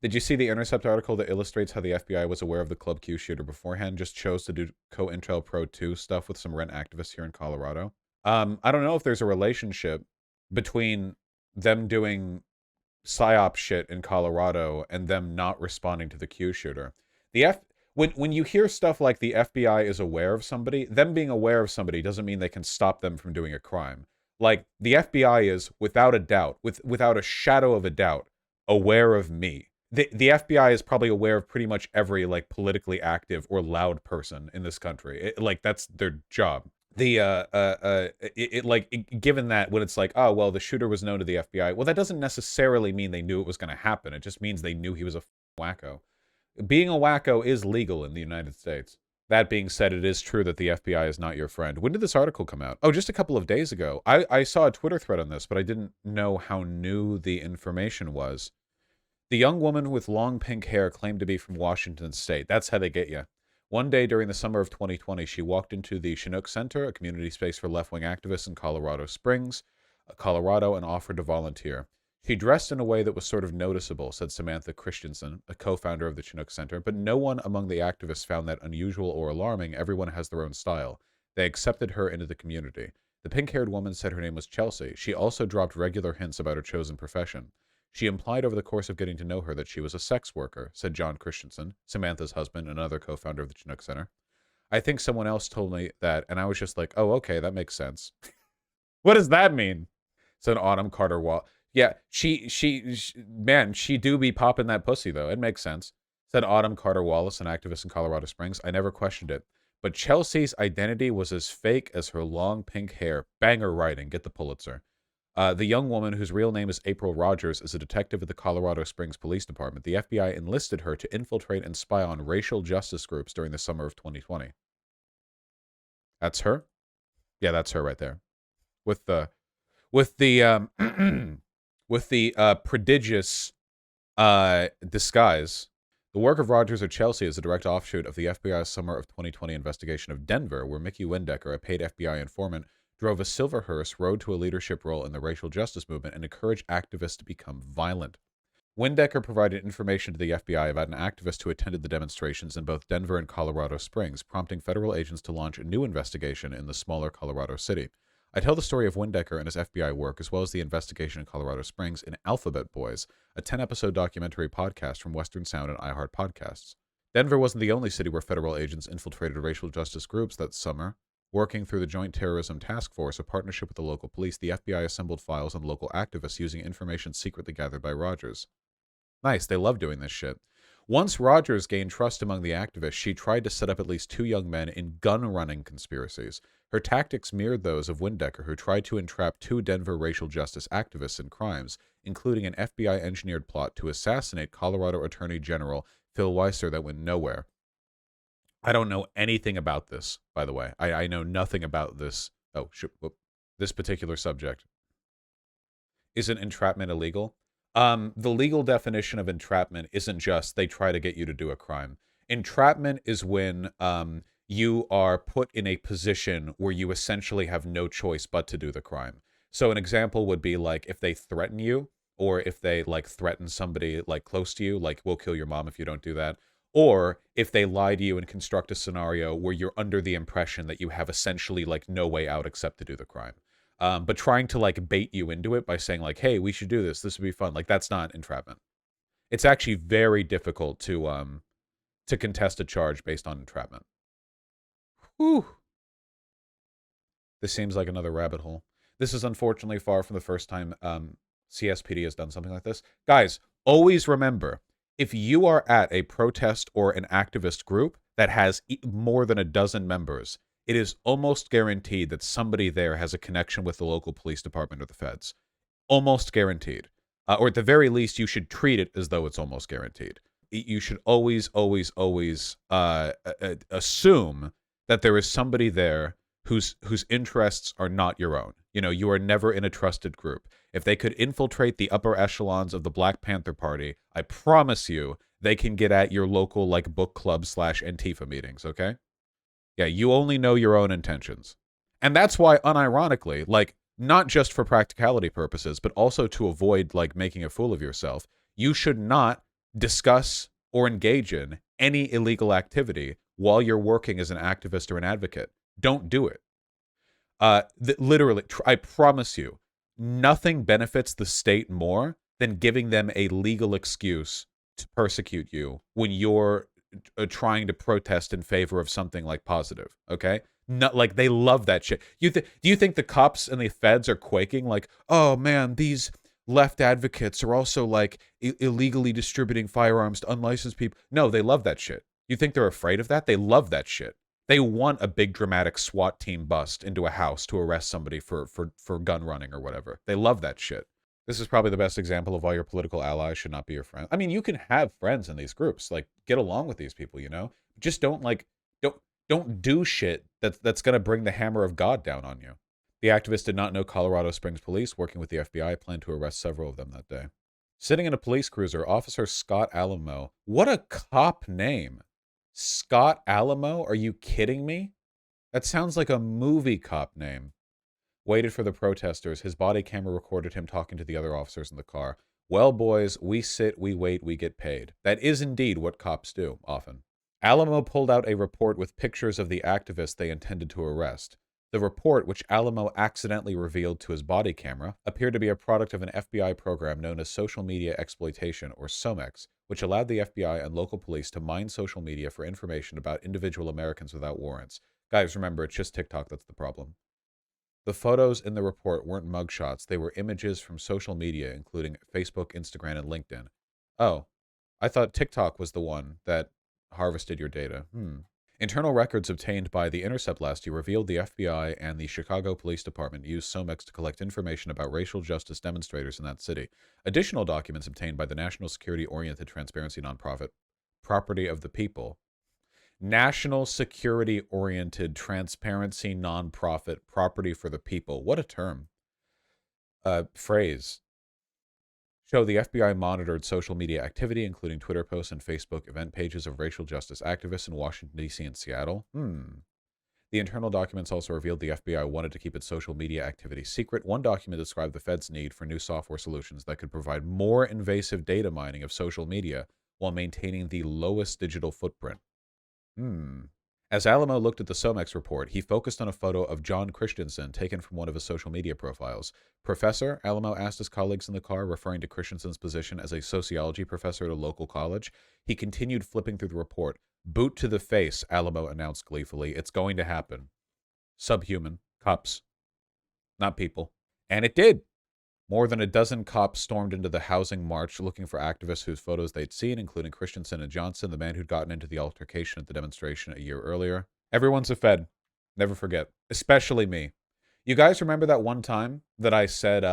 Did you see the Intercept article that illustrates how the FBI was aware of the Club Q shooter beforehand, just chose to do Co-Intel Pro 2 stuff with some rent activists here in Colorado? I don't know if there's a relationship between them doing psyop shit in Colorado and them not responding to the Q shooter. The F when you hear stuff like the FBI is aware of somebody, them being aware of somebody doesn't mean they can stop them from doing a crime. Like the FBI is without a doubt, without a shadow of a doubt, aware of me. The FBI is probably aware of pretty much every like politically active or loud person in this country. Like that's their job. Given that when it's like, oh well, the shooter was known to the FBI, well that doesn't necessarily mean they knew it was going to happen. It just means they knew he was a wacko. Being a wacko is legal in the United States. That being said, it is true that the FBI is not your friend. When did this article come out? Oh, just a couple of days ago. I saw a Twitter thread on this, but I didn't know how new the information was. The young woman with long pink hair claimed to be from Washington State. That's how they get you. One day during the summer of 2020, she walked into the Chinook Center, a community space for left-wing activists in Colorado Springs, Colorado, and offered to volunteer. She dressed in a way that was sort of noticeable, said Samantha Christensen, a co-founder of the Chinook Center, but no one among the activists found that unusual or alarming. Everyone has their own style. They accepted her into the community. The pink-haired woman said her name was Chelsea. She also dropped regular hints about her chosen profession. She implied over the course of getting to know her that she was a sex worker, said John Christensen, Samantha's husband and another co-founder of the Chinook Center. I think someone else told me that, and I was just like, oh, okay, that makes sense. What does that mean? Said Autumn Carter Wall. Yeah, man, she do be popping that pussy, though. It makes sense. Said Autumn Carter Wallace, an activist in Colorado Springs. I never questioned it. But Chelsea's identity was as fake as her long pink hair. Banger writing. Get the Pulitzer. The young woman, whose real name is April Rogers, is a detective at the Colorado Springs Police Department. The FBI enlisted her to infiltrate and spy on racial justice groups during the summer of 2020. That's her? Yeah, that's her right there. With the with the prodigious disguise. The work of Rogers or Chelsea is a direct offshoot of the FBI's summer of 2020 investigation of Denver, where Mickey Windecker, a paid FBI informant, drove a silver hearse, rode to a leadership role in the racial justice movement, and encouraged activists to become violent. Windecker provided information to the FBI about an activist who attended the demonstrations in both Denver and Colorado Springs, prompting federal agents to launch a new investigation in the smaller Colorado city. I tell the story of Windecker and his FBI work, as well as the investigation in Colorado Springs, in Alphabet Boys, a 10-episode documentary podcast from Western Sound and iHeart Podcasts. Denver wasn't the only city where federal agents infiltrated racial justice groups that summer. Working through the Joint Terrorism Task Force, a partnership with the local police, the FBI assembled files on local activists using information secretly gathered by Rogers. Nice, they love doing this shit. Once Rogers gained trust among the activists, she tried to set up at least 2 young men in gun-running conspiracies. Her tactics mirrored those of Windecker, who tried to entrap 2 Denver racial justice activists in crimes, including an FBI-engineered plot to assassinate Colorado Attorney General Phil Weiser that went nowhere. I don't know anything about this, by the way. I know nothing about this. This particular subject. Isn't entrapment illegal? The legal definition of entrapment isn't just they try to get you to do a crime. Entrapment is when you are put in a position where you essentially have no choice but to do the crime. So an example would be like if they threaten you, or if they like threaten somebody like close to you, like we'll kill your mom if you don't do that. Or if they lie to you and construct a scenario where you're under the impression that you have essentially like no way out except to do the crime. But trying to like bait you into it by saying like, hey, we should do this. This would be fun. Like that's not entrapment. It's actually very difficult to contest a charge based on entrapment. Whew. This seems like another rabbit hole. This is unfortunately far from the first time CSPD has done something like this. Guys, always remember, if you are at a protest or an activist group that has more than a dozen members, it is almost guaranteed that somebody there has a connection with the local police department or the feds. Almost guaranteed. Or at the very least, you should treat it as though it's almost guaranteed. You should always, always, always assume that there is somebody there whose interests are not your own. You know, you are never in a trusted group. If they could infiltrate the upper echelons of the Black Panther Party, I promise you they can get at your local like book club / Antifa meetings, okay? Yeah, you only know your own intentions. And that's why, unironically, like, not just for practicality purposes, but also to avoid like making a fool of yourself, you should not discuss or engage in any illegal activity while you're working as an activist or an advocate. Don't do it. Literally, I promise you, nothing benefits the state more than giving them a legal excuse to persecute you when you're trying to protest in favor of something like positive. Okay, not like they love that shit. Do you think the cops and the feds are quaking? Like, oh man, these left advocates are also like illegally distributing firearms to unlicensed people. No, they love that shit. You think they're afraid of that? They love that shit. They want a big dramatic SWAT team bust into a house to arrest somebody for gun running or whatever. They love that shit. This is probably the best example of why your political allies should not be your friend. I mean, you can have friends in these groups. Like, get along with these people, you know? Just don't do shit that's gonna bring the hammer of God down on you. The activist did not know Colorado Springs police, working with the FBI, planned to arrest several of them that day. Sitting in a police cruiser, Officer Scott Alamo. What a cop name. Scott Alamo? Are you kidding me? That sounds like a movie cop name. Waited for the protesters. His body camera recorded him talking to the other officers in the car. Well, boys, we sit, we wait, we get paid. That is indeed what cops do, often. Alamo pulled out a report with pictures of the activists they intended to arrest. The report, which Alamo accidentally revealed to his body camera, appeared to be a product of an FBI program known as Social Media Exploitation, or SOMEX, which allowed the FBI and local police to mine social media for information about individual Americans without warrants. Guys, remember, it's just TikTok that's the problem. The photos in the report weren't mugshots. They were images from social media, including Facebook, Instagram, and LinkedIn. Oh, I thought TikTok was the one that harvested your data. Internal records obtained by The Intercept last year revealed the FBI and the Chicago Police Department used SOMEX to collect information about racial justice demonstrators in that city. Additional documents obtained by the national security-oriented transparency nonprofit Property of the People. National security-oriented transparency nonprofit Property for the People. What a term. Phrase. Show the FBI monitored social media activity, including Twitter posts and Facebook event pages of racial justice activists in Washington, D.C. and Seattle. The internal documents also revealed the FBI wanted to keep its social media activity secret. One document described the Fed's need for new software solutions that could provide more invasive data mining of social media while maintaining the lowest digital footprint. As Alamo looked at the SOMEX report, he focused on a photo of John Christensen taken from one of his social media profiles. Professor, Alamo asked his colleagues in the car, referring to Christensen's position as a sociology professor at a local college. He continued flipping through the report. Boot to the face, Alamo announced gleefully. It's going to happen. Subhuman. Cops. Not people. And it did. More than a dozen cops stormed into the housing march looking for activists whose photos they'd seen, including Christensen and Johnson, the man who'd gotten into the altercation at the demonstration a year earlier. Everyone's a Fed. Never forget. Especially me. You guys remember that one time that I said,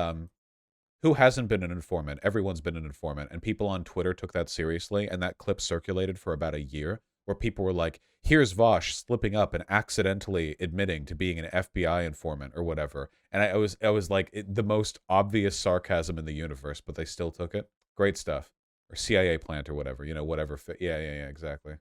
who hasn't been an informant? Everyone's been an informant. And people on Twitter took that seriously, and that clip circulated for about a year, where people were like, here's Vaush slipping up and accidentally admitting to being an FBI informant or whatever. And I was like, the most obvious sarcasm in the universe, but they still took it. Great stuff. Or CIA plant or whatever, whatever. Yeah, exactly.